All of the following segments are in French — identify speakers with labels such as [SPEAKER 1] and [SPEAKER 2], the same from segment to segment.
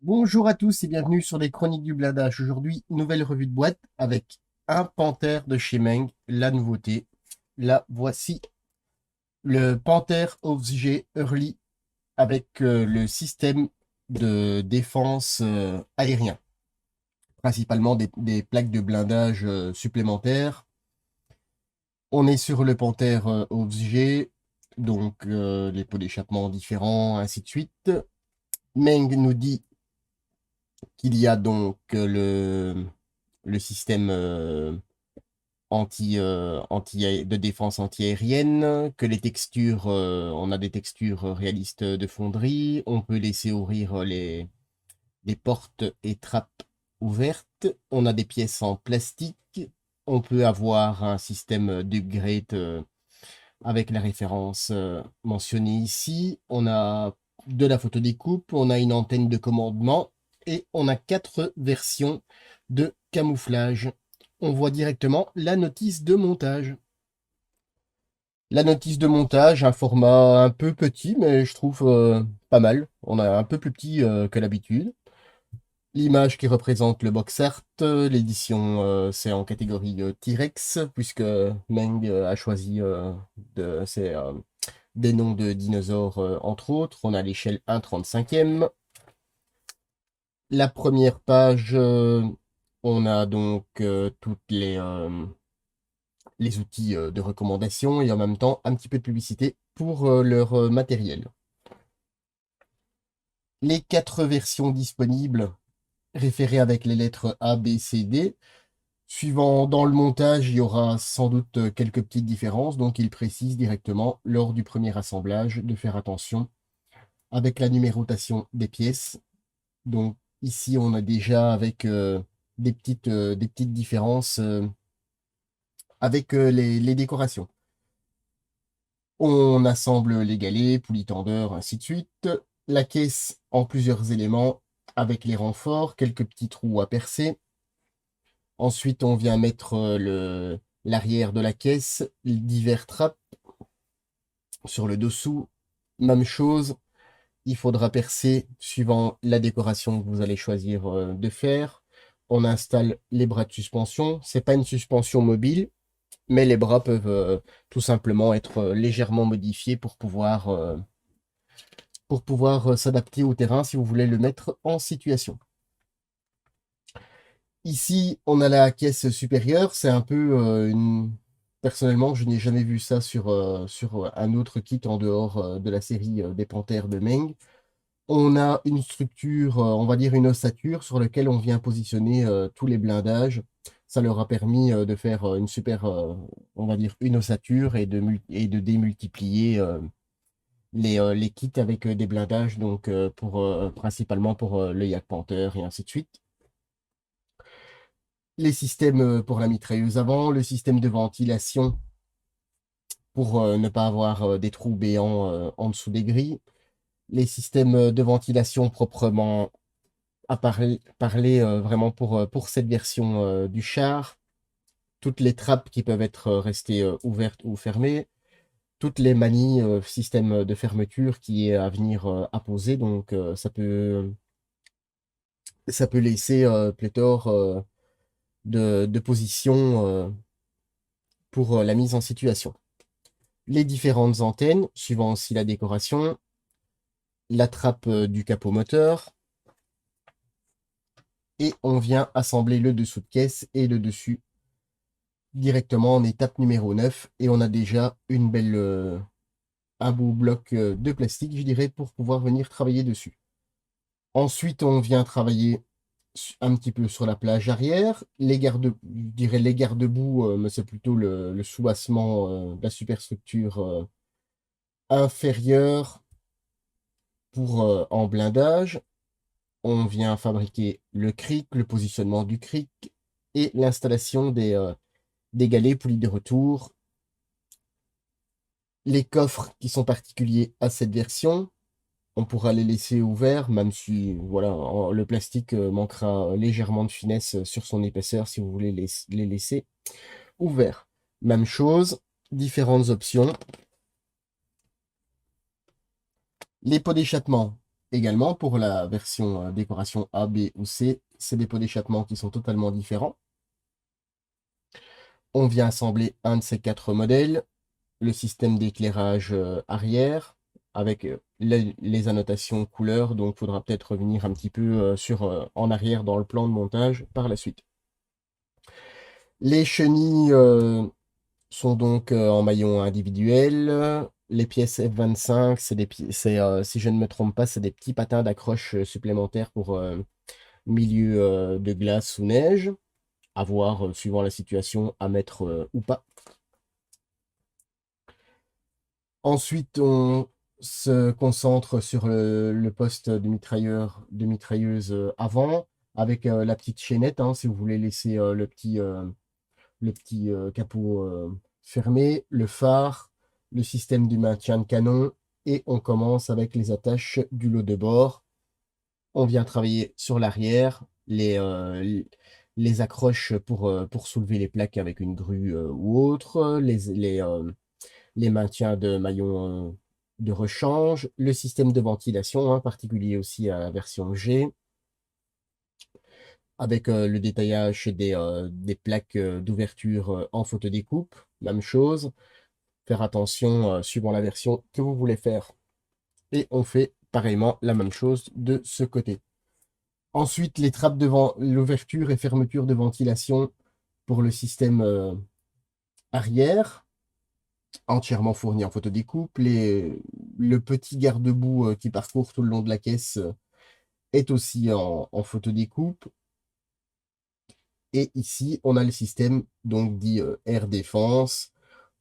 [SPEAKER 1] Bonjour à tous et bienvenue sur les Chroniques du Blindage. Aujourd'hui, nouvelle revue de boîte avec un Panther de chez Meng, la nouveauté. Là, voici le Panther OFG Early avec le système de défense aérien, principalement des plaques de blindage supplémentaires. On est sur le Panther OFG, donc les pots d'échappement différents, ainsi de suite. Meng nous dit qu'il y a donc le système de défense anti-aérienne, que les textures, on a des textures réalistes de fonderie, on peut laisser ouvrir les portes et trappes ouvertes, on a des pièces en plastique, on peut avoir un système d'upgrade avec la référence mentionnée ici, on a de la photodécoupe, on a une antenne de commandement et on a 4 versions de camouflage. On voit directement la notice de montage. La notice de montage, un format un peu petit, mais je trouve pas mal. On a un peu plus petit que l'habitude. L'image qui représente le box art, l'édition c'est en catégorie T-Rex, puisque Meng a choisi des noms de dinosaures entre autres. On a l'échelle 1/35e. La première page, on a donc toutes les outils de recommandation et en même temps un petit peu de publicité pour leur matériel. Les 4 versions disponibles référées avec les lettres A, B, C, D. Suivant dans le montage, il y aura sans doute quelques petites différences, donc il précise directement lors du premier assemblage de faire attention avec la numérotation des pièces. Donc ici, on a déjà avec des petites différences avec les décorations. On assemble les galets, poulies tendeurs, ainsi de suite. La caisse en plusieurs éléments avec les renforts, quelques petits trous à percer. Ensuite, on vient mettre l'arrière de la caisse, divers trappes sur le dessous. Même chose, il faudra percer suivant la décoration que vous allez choisir de faire. On installe les bras de suspension. C'est pas une suspension mobile, mais les bras peuvent tout simplement être légèrement modifiés pour pouvoir s'adapter au terrain si vous voulez le mettre en situation. Ici, on a la caisse supérieure. C'est un peu Personnellement, je n'ai jamais vu ça sur un autre kit en dehors de la série des Panthères de Meng. On a une structure, on va dire une ossature sur laquelle on vient positionner tous les blindages. Ça leur a permis de faire une super, on va dire une ossature et de démultiplier les kits avec des blindages, donc principalement pour le Yak Panther et ainsi de suite. Les systèmes pour la mitrailleuse avant, le système de ventilation pour ne pas avoir des trous béants en dessous des grilles, les systèmes de ventilation proprement à parler vraiment pour cette version du char, toutes les trappes qui peuvent être restées ouvertes ou fermées, toutes les manies, système de fermeture qui est à venir à poser, donc ça peut laisser pléthore de positions pour la mise en situation. Les différentes antennes, suivant aussi la décoration, la trappe du capot moteur, et on vient assembler le dessous de caisse et le dessus directement en étape numéro 9, et on a déjà un beau bloc de plastique, je dirais, pour pouvoir venir travailler dessus. Ensuite, on vient travailler un petit peu sur la plage arrière, je dirais les garde-boue, mais c'est plutôt le soubassement de la superstructure inférieure pour en blindage. On vient fabriquer le cric, le positionnement du cric et l'installation des galets poulies de retour. Les coffres qui sont particuliers à cette version, on pourra les laisser ouverts, même si voilà, le plastique manquera légèrement de finesse sur son épaisseur si vous voulez les laisser ouverts. Même chose, différentes options. Les pots d'échappement, Également, pour la version décoration A, B ou C, c'est des pots d'échappement qui sont totalement différents. On vient assembler un de ces 4 modèles, le système d'éclairage arrière, avec les annotations couleurs, donc il faudra peut-être revenir un petit peu en arrière dans le plan de montage par la suite. Les chenilles sont donc en maillon individuel. Les pièces F25, si je ne me trompe pas, c'est des petits patins d'accroche supplémentaires pour milieu de glace ou neige, à voir suivant la situation, à mettre ou pas. Ensuite, on se concentre sur le poste de mitrailleuse avant, avec la petite chaînette, hein, si vous voulez laisser le petit capot fermé, le phare, le système du maintien de canon, et on commence avec les attaches du lot de bord. On vient travailler sur l'arrière, les accroches pour soulever les plaques avec une grue ou autre, les maintiens de maillons de rechange, le système de ventilation, hein, particulier aussi à la version G, avec le détaillage des plaques d'ouverture en photodécoupe, même chose. Faire attention suivant la version que vous voulez faire. Et on fait pareillement la même chose de ce côté. Ensuite, les trappes devant l'ouverture et fermeture de ventilation pour le système arrière, entièrement fourni en photodécoupe. Le petit garde-boue qui parcourt tout le long de la caisse est aussi en photodécoupe. Et ici, on a le système donc dit Air Défense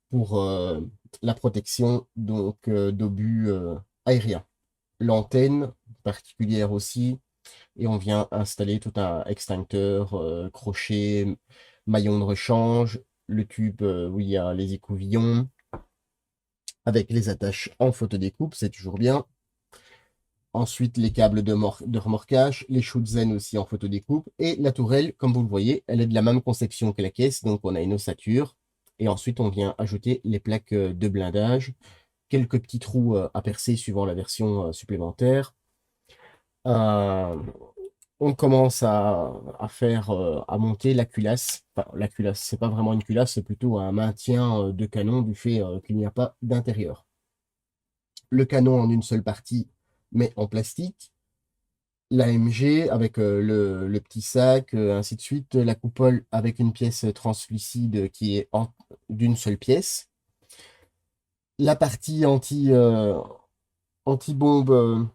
[SPEAKER 1] pour la protection donc d'obus aériens. L'antenne particulière aussi, et on vient installer tout un extincteur, crochet, maillon de rechange, le tube où il y a les écouvillons, avec les attaches en photodécoupe, c'est toujours bien. Ensuite, les câbles de remorquage, les Schutzen aussi en photodécoupe, et la tourelle, comme vous le voyez, elle est de la même conception que la caisse, donc on a une ossature, et ensuite on vient ajouter les plaques de blindage, quelques petits trous à percer suivant la version supplémentaire. On commence à monter la culasse. Enfin, la culasse, c'est pas vraiment une culasse, c'est plutôt un maintien de canon du fait qu'il n'y a pas d'intérieur. Le canon en une seule partie, mais en plastique. L'AMG avec le petit sac, ainsi de suite. La coupole avec une pièce translucide qui est d'une seule pièce. La partie anti-bombe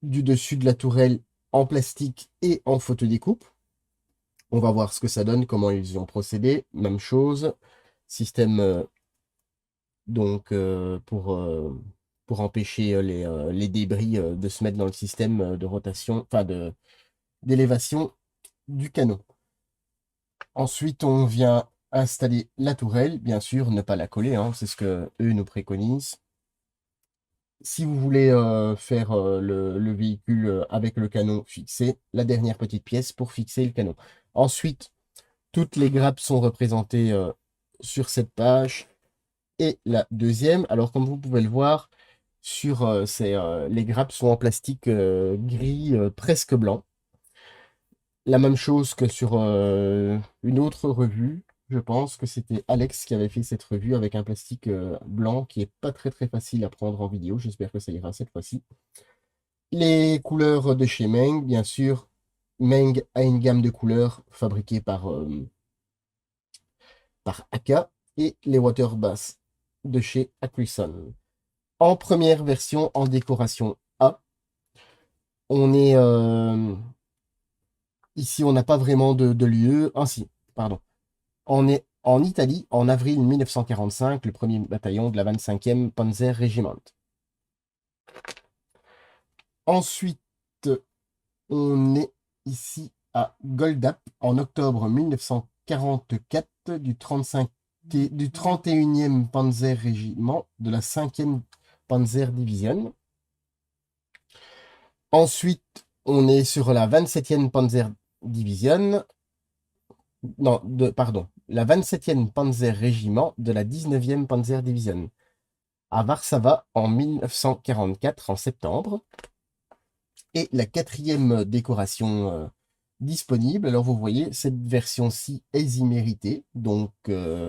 [SPEAKER 1] du dessus de la tourelle en plastique et en photodécoupe. On va voir ce que ça donne, comment ils y ont procédé. Même chose. Système donc pour empêcher les débris de se mettre dans le système de rotation, enfin d'élévation du canon. Ensuite, on vient installer la tourelle. Bien sûr, ne pas la coller, hein, c'est ce que eux nous préconisent. Si vous voulez faire le véhicule avec le canon fixé, la dernière petite pièce pour fixer le canon. Ensuite, toutes les grappes sont représentées sur cette page. Et la deuxième, alors comme vous pouvez le voir, les grappes sont en plastique gris presque blanc. La même chose que sur une autre revue. Je pense que c'était Alex qui avait fait cette revue avec un plastique blanc qui est pas très très facile à prendre en vidéo. J'espère que ça ira cette fois-ci. Les couleurs de chez Meng, bien sûr. Meng a une gamme de couleurs fabriquée par Aka et les Waterbass de chez Acrison. En première version, en décoration A, on est ici, on n'a pas vraiment de lieu. Ah si, pardon. On est en Italie en avril 1945, le premier bataillon de la 25e Panzer Regiment. Ensuite, on est ici à Goldap en octobre 1944 du 31e Panzer Régiment de la 5e Panzer Division. Ensuite, on est sur la 27e Panzer Division. Non, pardon. La 27e Panzer Régiment de la 19e Panzer Division. À Warszawa en 1944, en septembre. Et la quatrième décoration disponible, alors vous voyez, cette version-ci est iméritée. Donc,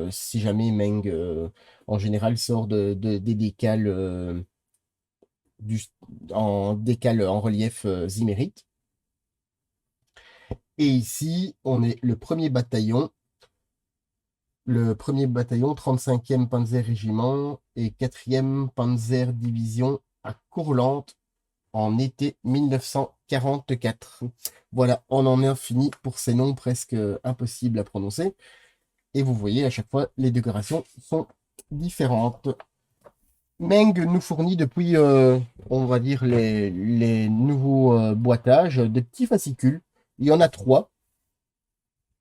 [SPEAKER 1] si jamais Meng, en général, sort des décals, du, en décal en relief zimérique. Et ici, on est le premier bataillon 35e Panzer Régiment et 4e Panzer Division à Courlande en été 1944. Voilà, on en est fini pour ces noms presque impossibles à prononcer. Et vous voyez, à chaque fois, les décorations sont différentes. Meng nous fournit depuis, on va dire, les nouveaux boîtages, des petits fascicules. Il y en a 3.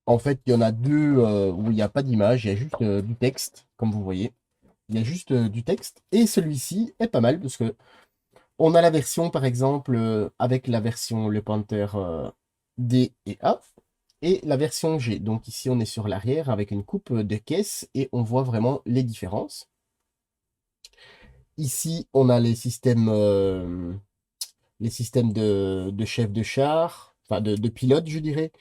[SPEAKER 1] En fait, il y en a 2 où il n'y a pas d'image, il y a juste du texte, comme vous voyez. Il y a juste du texte. Et celui-ci est pas mal parce que on a la version, par exemple, avec la version Le Panther D et A et la version G. Donc ici, on est sur l'arrière avec une coupe de caisse et on voit vraiment les différences. Ici, on a les systèmes de chef de char, enfin de pilote, je dirais,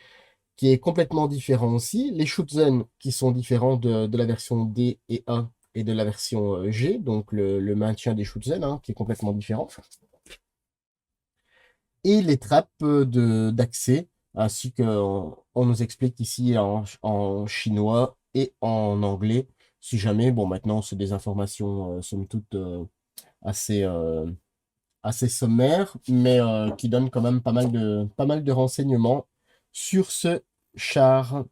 [SPEAKER 1] qui est complètement différent aussi. Les Schutzen qui sont différents de la version D et A et de la version G, donc le maintien des Schutzen hein, qui est complètement différent. Et les trappes d'accès, ainsi qu'on nous explique ici en chinois et en anglais. Si jamais, bon maintenant c'est des informations somme toute assez, assez sommaires, mais qui donnent quand même pas mal de renseignements sur ce char.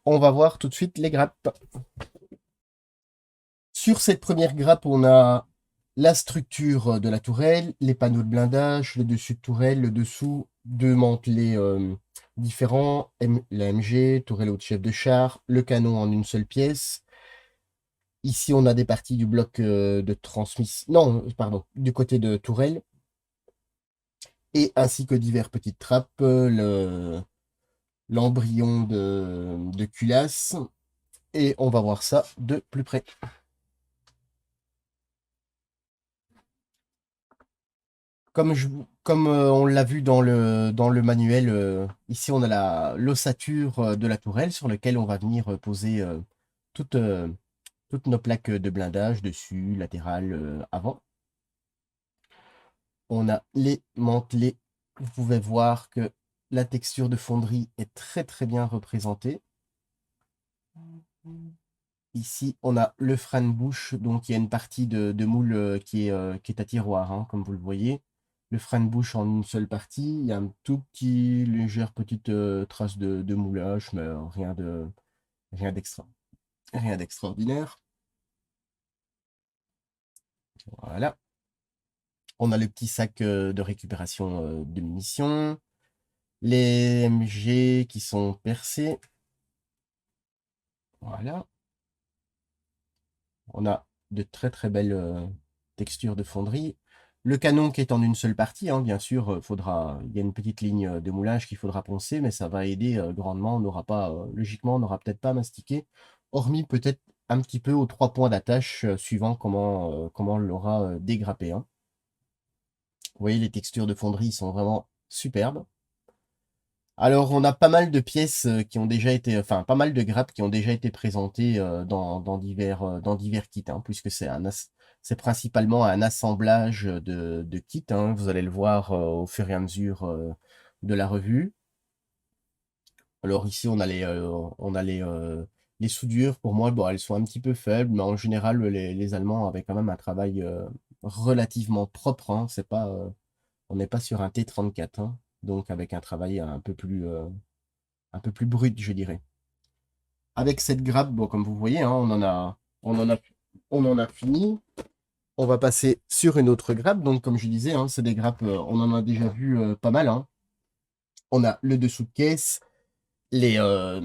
[SPEAKER 1] On va voir tout de suite les grappes. Sur cette première grappe, on a la structure de la tourelle, les panneaux de blindage, le dessus de tourelle, le dessous, deux mantelets différents, la MG, tourelle haute chef de char, le canon en une seule pièce. Ici, on a des parties du bloc de transmission, non, pardon, du côté de tourelle, et ainsi que divers petites trappes, l'embryon de culasse, et on va voir ça de plus près. Comme on l'a vu dans le manuel, ici on a l'ossature de la tourelle sur laquelle on va venir poser toutes, toutes nos plaques de blindage dessus, latérales, avant. On a les mantelets. Vous pouvez voir que la texture de fonderie est très très bien représentée. Ici, on a le frein de bouche, donc il y a une partie de moule qui est à tiroir, hein, comme vous le voyez. Le frein de bouche en une seule partie, il y a un tout petit, légère petite trace de moulage, mais rien d'extra, rien d'extraordinaire. Voilà. On a le petit sac de récupération de munitions, les MG qui sont percés. Voilà. On a de très très belles textures de fonderie. Le canon qui est en une seule partie, hein, bien sûr, il y a une petite ligne de moulage qu'il faudra poncer, mais ça va aider grandement. On n'aura pas, logiquement, on n'aura peut-être pas mastiqué, hormis peut-être un petit peu aux 3 points d'attache, suivant comment on l'aura dégrappé. Hein. Vous voyez, les textures de fonderie sont vraiment superbes. Alors, on a pas mal de pièces qui ont déjà été, enfin, pas mal de grappes qui ont déjà été présentées dans divers kits, hein, puisque c'est principalement un assemblage de kits. Hein, vous allez le voir au fur et à mesure de la revue. Alors ici, on a les soudures. Pour moi, bon, elles sont un petit peu faibles, mais en général, les Allemands avaient quand même un travail relativement propre. Hein, c'est pas, on n'est pas sur un T34, hein, donc avec un travail un peu plus brut, je dirais. Avec cette grappe, bon, comme vous voyez, hein, on en a fini. On va passer sur une autre grappe. Donc, comme je disais, hein, c'est des grappes, on en a déjà vu pas mal. Hein. On a le dessous de caisse, les, euh,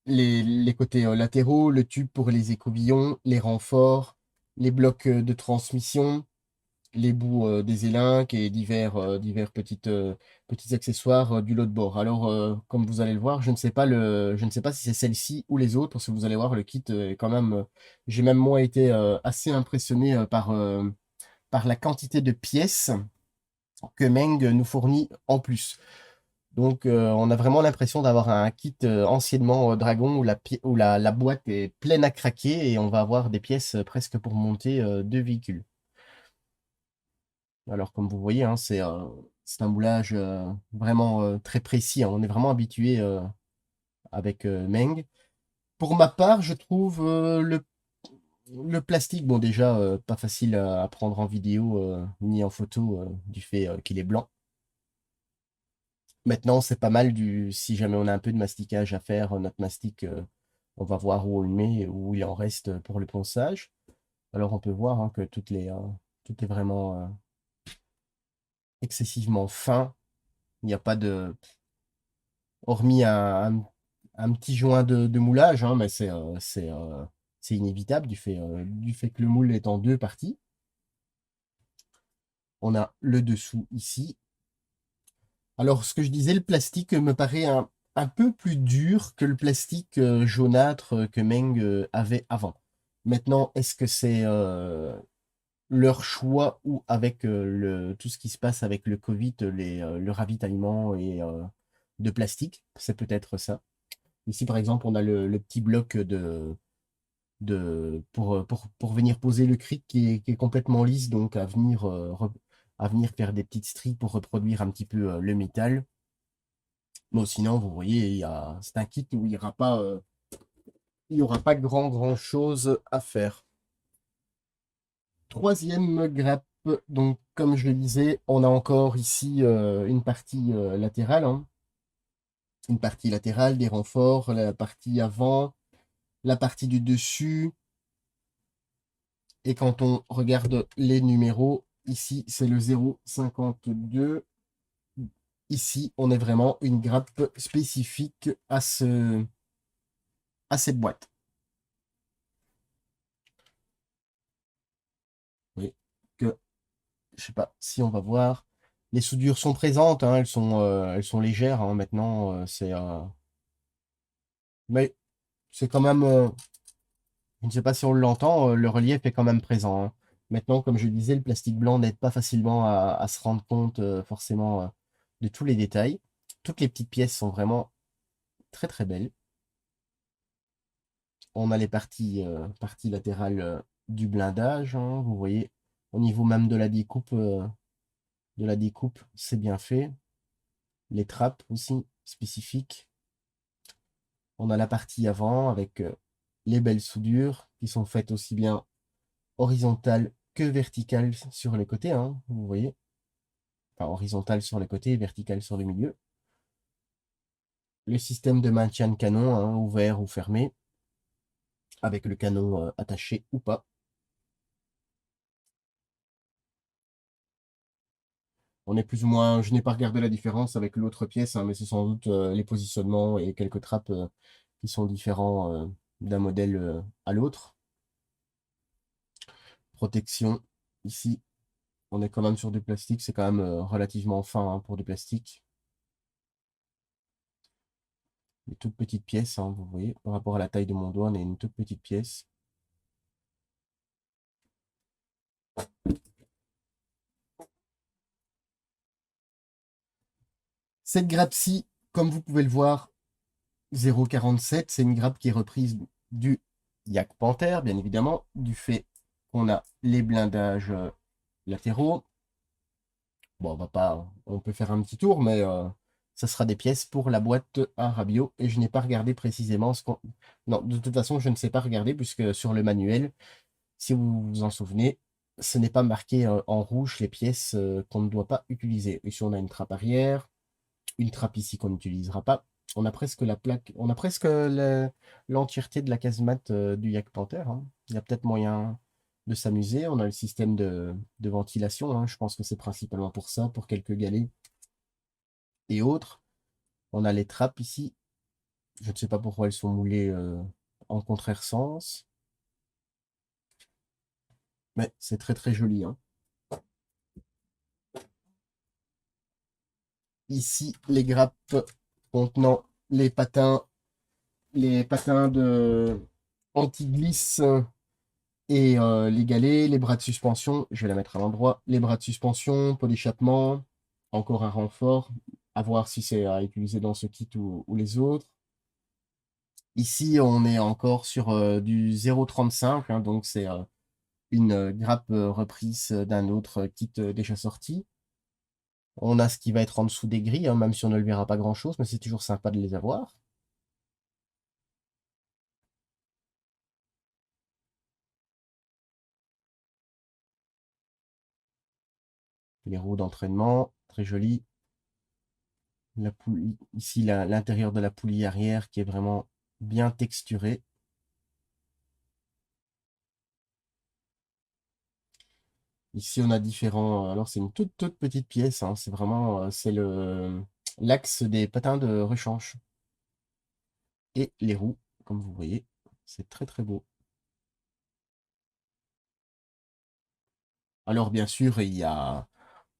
[SPEAKER 1] les côtés latéraux, le tube pour les écouvillons, les renforts, les blocs de transmission, les bouts des élinques et divers petits accessoires du lot de bord. Alors, comme vous allez le voir, je ne sais pas si c'est celle-ci ou les autres, parce que vous allez voir, le kit est quand même, j'ai même moi été assez impressionné par la quantité de pièces que Meng nous fournit en plus. Donc, on a vraiment l'impression d'avoir un kit anciennement Dragon où la boîte est pleine à craquer et on va avoir des pièces presque pour monter deux véhicules. Alors, comme vous voyez, hein, c'est un moulage vraiment très précis, hein. On est vraiment habitué avec Meng. Pour ma part, je trouve le plastique, bon déjà, pas facile à prendre en vidéo ni en photo du fait qu'il est blanc. Maintenant, c'est pas mal si jamais on a un peu de masticage à faire, notre mastic, on va voir où on le met, où il en reste pour le ponçage. Alors on peut voir hein, que tout est vraiment excessivement fin. Il n'y a pas de, hormis un petit joint de moulage, hein, mais c'est inévitable du fait que le moule est en deux parties. On a le dessous ici. Alors, ce que je disais, le plastique me paraît un peu plus dur que le plastique jaunâtre que Meng avait avant. Maintenant, est-ce que c'est leur choix ou avec tout ce qui se passe avec le Covid, le ravitaillement de plastique? C'est peut-être ça. Ici, par exemple, on a le petit bloc pour venir poser le cric qui est complètement lisse, donc à venir faire des petites stries pour reproduire un petit peu le métal. Bon, sinon, vous voyez, c'est un kit où il y aura pas grand chose à faire. Troisième grappe, donc comme je le disais, on a encore ici une partie latérale, hein. Une partie latérale, des renforts, la partie avant, la partie du dessus. Et quand on regarde les numéros, ici c'est le 0,52. Ici, on est vraiment une grappe spécifique à cette boîte. Oui, que je sais pas si on va voir. Les soudures sont présentes, hein, elles sont légères hein, maintenant. Mais c'est quand même, je ne sais pas si on l'entend, le relief est quand même présent, hein. Maintenant, comme je disais, le plastique blanc n'aide pas facilement à se rendre compte forcément de tous les détails. Toutes les petites pièces sont vraiment très belles. On a les parties latérales du blindage, hein, vous voyez, au niveau même de la découpe, c'est bien fait. Les trappes aussi spécifiques. On a la partie avant avec les belles soudures qui sont faites aussi bien horizontales que verticales sur les côtés, hein, vous voyez. Enfin, horizontales sur les côtés et verticales sur le milieu. Le système de maintien de canon, hein, ouvert ou fermé, avec le canon attaché ou pas. On est plus ou moins, je n'ai pas regardé la différence avec l'autre pièce, hein, mais c'est sans doute les positionnements et quelques trappes qui sont différents d'un modèle à l'autre. Protection, ici, on est quand même sur du plastique, c'est quand même relativement fin hein, pour du plastique. Des toutes petites pièces, hein, vous voyez, par rapport à la taille de mon doigt, on est une toute petite pièce. Cette grappe-ci, comme vous pouvez le voir, 0,47, c'est une grappe qui est reprise du Yak Panther, bien évidemment, du fait qu'on a les blindages latéraux. Bon, on peut faire un petit tour, mais ça sera des pièces pour la boîte à Rabio. Et je n'ai pas regardé précisément Non, de toute façon, je ne sais pas regarder puisque sur le manuel, si vous vous en souvenez, ce n'est pas marqué en rouge les pièces qu'on ne doit pas utiliser. Ici, on a une trappe arrière, une trappe ici qu'on n'utilisera pas. On a presque la plaque, on a presque l'entièreté de la casemate du Yak Panther, hein. Il y a peut-être moyen de s'amuser. On a le système de ventilation, hein. Je pense que c'est principalement pour ça, pour quelques galets et autres. On a les trappes ici. Je ne sais pas pourquoi elles sont moulées en contraire sens. Mais c'est très joli, hein. Ici, les grappes contenant les patins de anti-glisse et les galets, les bras de suspension. Je vais la mettre à l'endroit. Les bras de suspension, pot d'échappement. encore un renfort, à voir si c'est à utiliser dans ce kit ou les autres. Ici, on est encore sur du 0,35, hein, donc c'est une grappe reprise d'un autre kit déjà sorti. On a ce qui va être en dessous des grilles, hein, même si on ne le verra pas grand-chose, mais c'est toujours sympa de les avoir. Les roues d'entraînement, très jolies. La poulie, ici, l'intérieur de la poulie arrière qui est vraiment bien texturé. Ici, on a différents. Alors, c'est une toute petite pièce, hein, c'est vraiment c'est l'axe des patins de rechange. Et les roues, comme vous voyez, c'est très beau. Alors, bien sûr, il y a,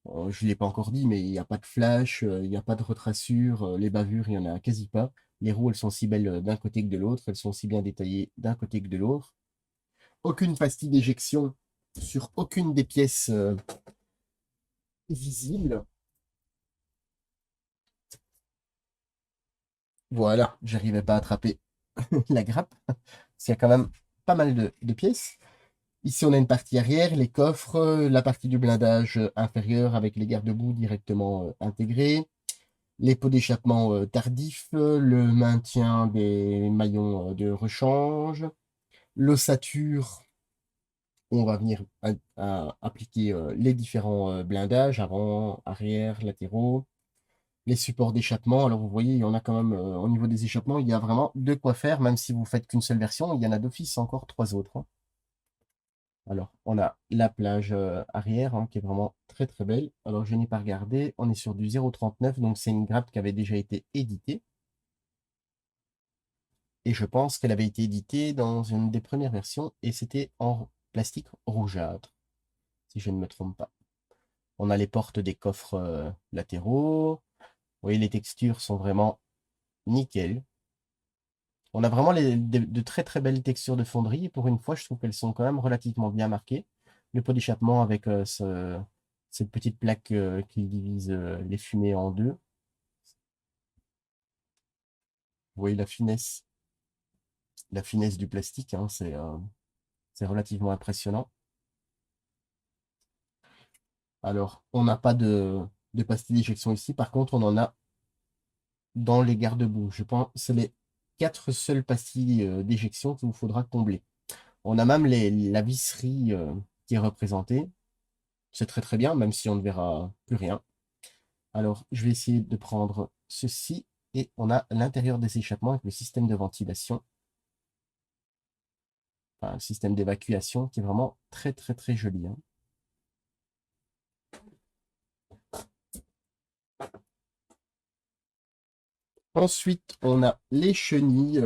[SPEAKER 1] je ne l'ai pas encore dit, mais il n'y a pas de flash, il n'y a pas de retrassure, les bavures, il n'y en a quasi pas. Les roues, elles sont si belles d'un côté que de l'autre, elles sont si bien détaillées d'un côté que de l'autre. Aucune pastille d'éjection sur aucune des pièces visibles. Voilà, j'arrivais pas à attraper la grappe. Il y a quand même pas mal de pièces. Ici, on a une partie arrière, les coffres, la partie du blindage inférieur avec les garde-boue directement intégrés, les pots d'échappement tardifs, le maintien des maillons de rechange, l'ossature, où on va venir appliquer les différents blindages, avant, arrière, latéraux, les supports d'échappement. Alors vous voyez, il y en a quand même, au niveau des échappements, il y a vraiment de quoi faire, même si vous faites qu'une seule version, il y en a d'office encore 3 autres, hein. Alors, on a la plage arrière, hein, qui est vraiment très belle. Alors, je n'ai pas regardé, on est sur du 0,39, donc c'est une grappe qui avait déjà été éditée. Et je pense qu'elle avait été éditée dans une des premières versions, et c'était en plastique rougeâtre, si je ne me trompe pas. On a les portes des coffres latéraux. Vous voyez, les textures sont vraiment nickel. On a vraiment de très belles textures de fonderie. Et pour une fois, je trouve qu'elles sont quand même relativement bien marquées. Le pot d'échappement avec cette petite plaque qui divise les fumées en deux. Vous voyez la finesse du plastique, hein, c'est relativement impressionnant. Alors, on n'a pas de pastilles d'éjection ici. Par contre, on en a dans les garde-boue. Je pense que c'est les 4 seules pastilles d'éjection qu'il vous faudra combler. On a même la visserie qui est représentée. C'est très bien, même si on ne verra plus rien. Alors, je vais essayer de prendre ceci. Et on a l'intérieur des échappements avec le système de ventilation. Enfin, le système d'évacuation qui est vraiment très joli, hein. Ensuite, on a les chenilles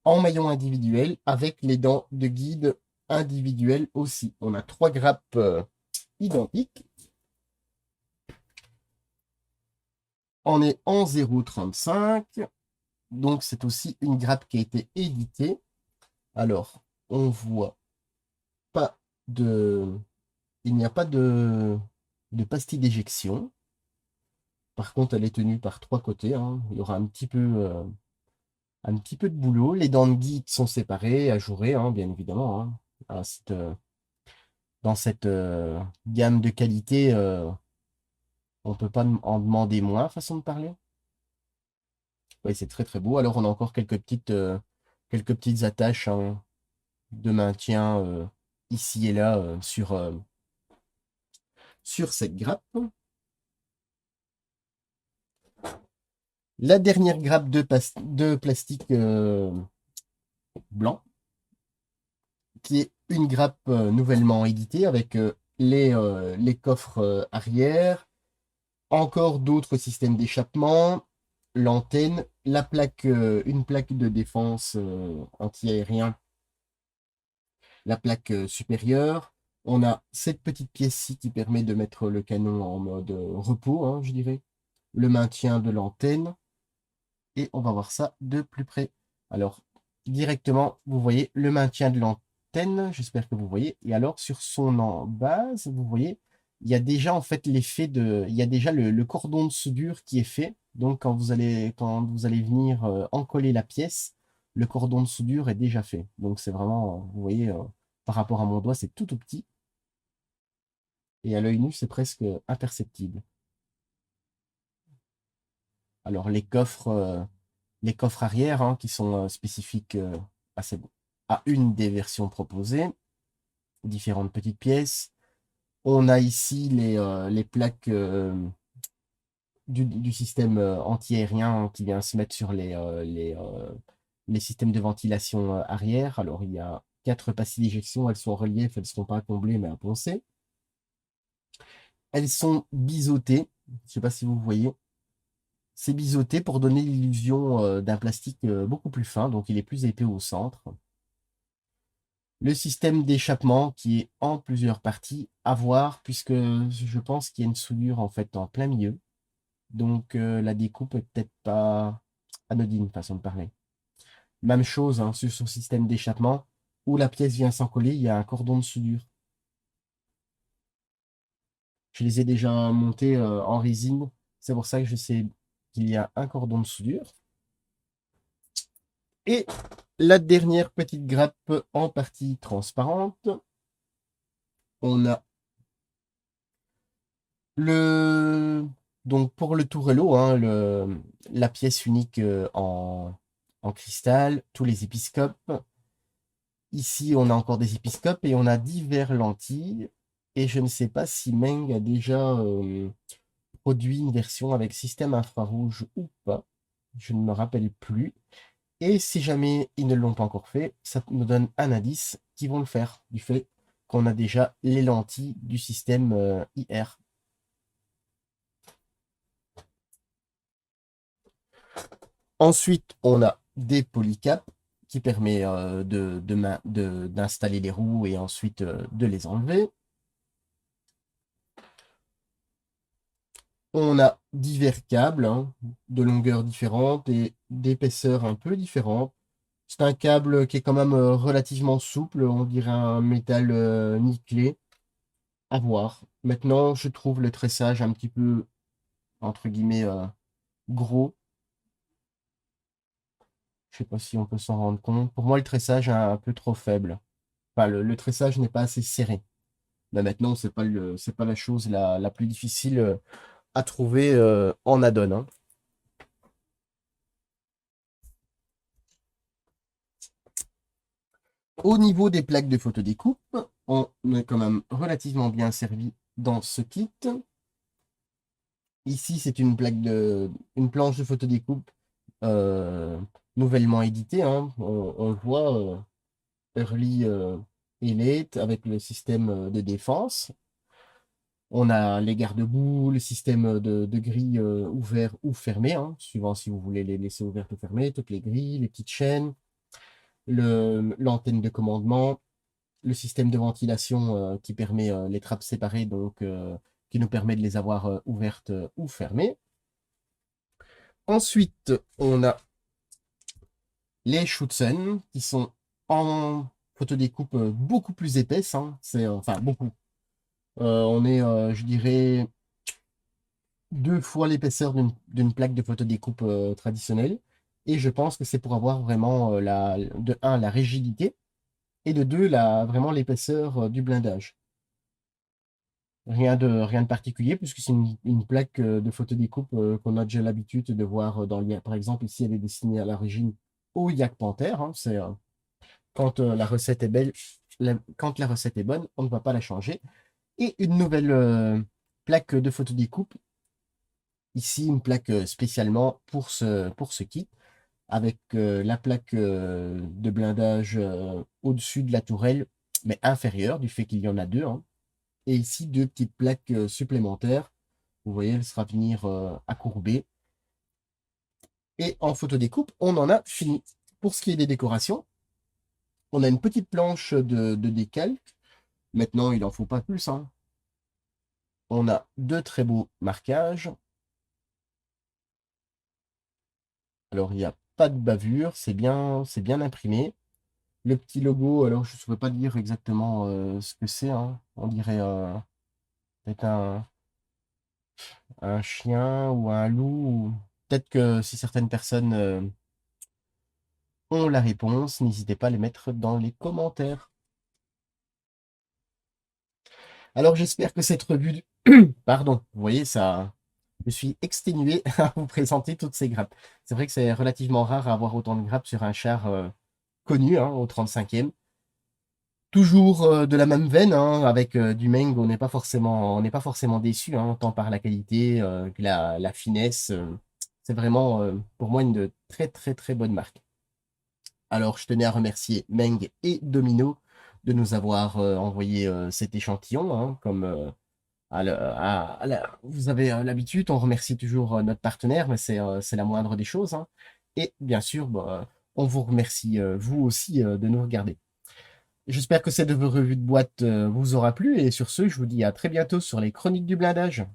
[SPEAKER 1] en maillon individuel avec les dents de guide individuelles aussi. On a 3 grappes identiques. On est en 0,35. Donc, c'est aussi une grappe qui a été éditée. Alors, on voit pas de... Il n'y a pas de pastille d'éjection. Par contre, elle est tenue par 3 côtés, hein. Il y aura un petit peu de boulot. Les dents de guide sont séparées, ajourées, hein, bien évidemment, hein. Dans cette gamme de qualité, on ne peut pas en demander moins, façon de parler. Oui, c'est très beau. Alors, on a encore quelques petites attaches, hein, de maintien ici et là sur cette grappe. La dernière grappe de plastique blanc, qui est une grappe nouvellement éditée avec les coffres arrière, encore d'autres systèmes d'échappement, l'antenne, la plaque, une plaque de défense anti-aérien, la plaque supérieure. On a cette petite pièce-ci qui permet de mettre le canon en mode repos, hein, je dirais. Le maintien de l'antenne. Et on va voir ça de plus près. Alors, directement, vous voyez le maintien de l'antenne. J'espère que vous voyez. Et alors, sur son en base, vous voyez il y a déjà en fait l'effet de, il y a déjà le cordon de soudure qui est fait. Donc quand vous allez venir encoller la pièce, le cordon de soudure est déjà fait. Donc c'est vraiment, vous voyez, par rapport à mon doigt, c'est tout petit et à l'œil nu, c'est presque imperceptible. Alors les coffres arrière hein, qui sont spécifiques à une des versions proposées, différentes petites pièces. On a ici les plaques du système anti-aérien qui vient se mettre sur les systèmes de ventilation arrière. Alors, il y a 4 pastilles d'éjection, elles sont en relief, elles ne sont pas comblées, mais à poncer. Elles sont biseautées, je ne sais pas si vous voyez. C'est biseauté pour donner l'illusion d'un plastique beaucoup plus fin, donc il est plus épais au centre. Le système d'échappement qui est en plusieurs parties à voir, puisque je pense qu'il y a une soudure en fait en plein milieu. Donc la découpe est peut-être pas anodine, façon de parler. Même chose hein, sur son système d'échappement, où la pièce vient s'en coller, il y a un cordon de soudure. Je les ai déjà montés en résine, c'est pour ça que je sais qu'il y a un cordon de soudure. Et la dernière petite grappe en partie transparente, on a le... Donc pour le tourello, hein, la pièce unique en cristal, tous les épiscopes. Ici, on a encore des épiscopes et on a divers lentilles. Et je ne sais pas si Meng a déjà produit une version avec système infrarouge ou pas. Je ne me rappelle plus. Et si jamais ils ne l'ont pas encore fait, ça nous donne un indice qu'ils vont le faire, du fait qu'on a déjà les lentilles du système IR. Ensuite, on a des polycaps qui permet d'installer les roues et ensuite de les enlever. On a divers câbles hein, de longueurs différentes et d'épaisseurs un peu différentes. C'est un câble qui est quand même relativement souple, on dirait un métal nickelé. À voir. Maintenant, je trouve le tressage un petit peu, entre guillemets, gros. Je sais pas si on peut s'en rendre compte. Pour moi, le tressage est un peu trop faible. Enfin, le tressage n'est pas assez serré. Mais maintenant, c'est pas la chose la plus difficile à trouver en add-on, hein. Au niveau des plaques de photodécoupe, on est quand même relativement bien servi dans ce kit. Ici, c'est une planche de photodécoupe euh, nouvellement éditée, hein. On le voit, Early Elite avec le système de défense. On a les garde-boue, le système de grilles ouvert ou fermé, hein, suivant si vous voulez les laisser ouvertes ou fermées, toutes les grilles, les petites chaînes, l'antenne de commandement, le système de ventilation qui permet les trappes séparées, donc qui nous permet de les avoir ouvertes ou fermées. Ensuite, on a les Schutzen qui sont en photodécoupe beaucoup plus épaisse, hein. C'est enfin beaucoup. On est, je dirais, 2 fois l'épaisseur d'une plaque de photodécoupe traditionnelle. Et je pense que c'est pour avoir vraiment de un la rigidité et de deux vraiment l'épaisseur du blindage. Rien de particulier, puisque c'est une plaque de photodécoupe qu'on a déjà l'habitude de voir dans le. Par exemple, ici, elle est destinée à l'origine au Yak Panther, hein. C'est quand la recette est belle, quand la recette est bonne, on ne va pas la changer. Et une nouvelle plaque de photodécoupe. Ici, une plaque spécialement pour ce kit, avec la plaque de blindage au-dessus de la tourelle, mais inférieure, du fait qu'il y en a deux, hein. Et ici, 2 petites plaques supplémentaires. Vous voyez, elle sera venir à courber. Et en photodécoupe, on en a fini. Pour ce qui est des décorations, on a une petite planche de décalque. Maintenant, il n'en faut pas plus, hein. On a 2 très beaux marquages. Alors, il n'y a pas de bavure, c'est bien imprimé. Le petit logo, alors je ne saurais pas dire exactement ce que c'est, hein. On dirait Peut-être un chien ou un loup. Peut-être que si certaines personnes ont la réponse, n'hésitez pas à les mettre dans les commentaires. Alors j'espère que cette revue... Pardon, vous voyez, ça... Je suis exténué à vous présenter toutes ces grappes. C'est vrai que c'est relativement rare à avoir autant de grappes sur un char connu, hein, au 35e. Toujours de la même veine, hein, avec du Meng, on n'est pas forcément déçu, hein, tant par la qualité que la finesse. C'est vraiment pour moi une très très très bonne marque. Alors je tenais à remercier Meng et Domino de nous avoir envoyé cet échantillon, hein, comme vous avez l'habitude, on remercie toujours notre partenaire, mais c'est la moindre des choses, hein. Et bien sûr, bah, on vous remercie vous aussi de nous regarder. J'espère que cette revue de boîte vous aura plu et sur ce, je vous dis à très bientôt sur les Chroniques du blindage.